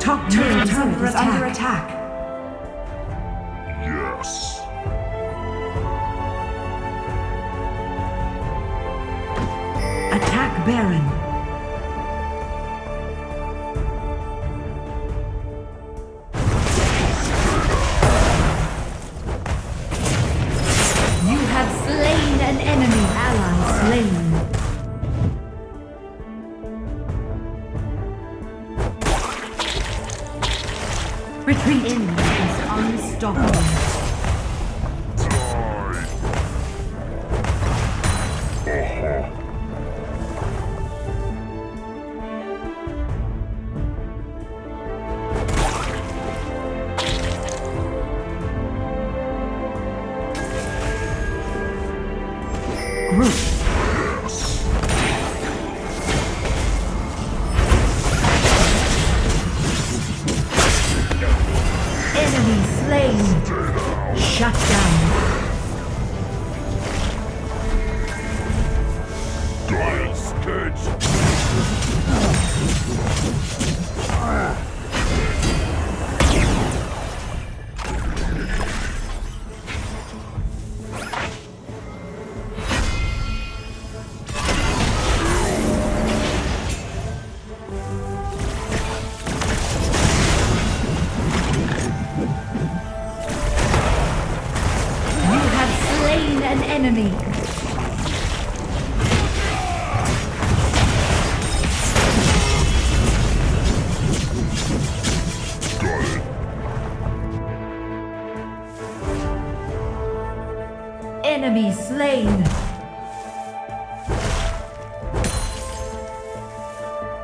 Top turret is under attack. Yes. Attack Baron. You have slain an enemy. Ally slain. Retreat in is unstoppable. Group. Enemy slain. Shut down. Dire scourge. You have slain an enemy. Got it. Enemy slain.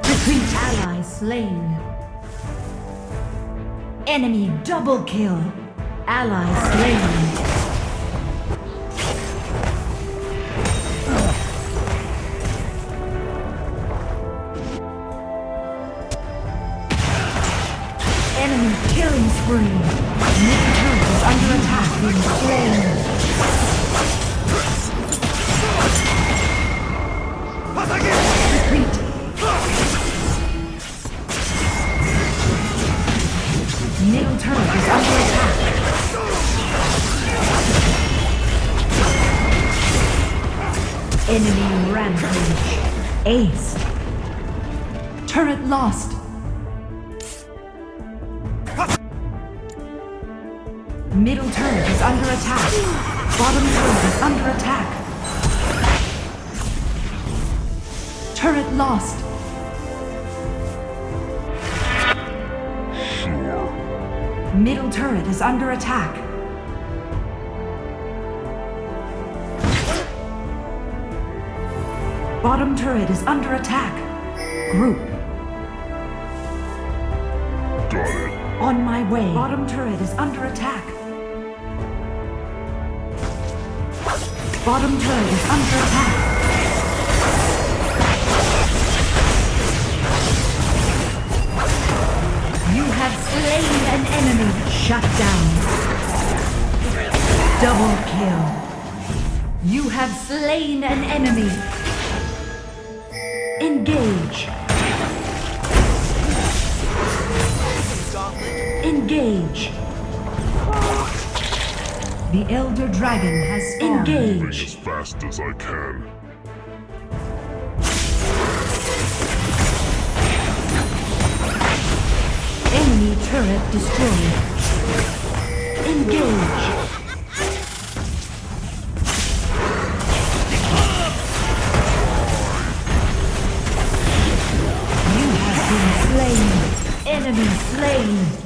Retreat. Ally slain. Enemy double kill. Ally slain. Enemy killing spree. Middle turret is under attack. Being slain. Retreat. Middle turret is under attack. Enemy rampage. Ace. Turret lost. Middle turret is under attack. Bottom turret is under attack. Turret lost. Sure. Middle turret is under attack. Bottom turret is under attack. Group. Got it. On my way. Bottom turret is under attack. Bottom turret is under attack. You have slain an enemy. Shut down. Double kill. You have slain an enemy. Engage. Engage. The Elder Dragon has Moving engaged. as fast as I can. Enemy turret destroyed. Engage. You have been slain. Enemy slain.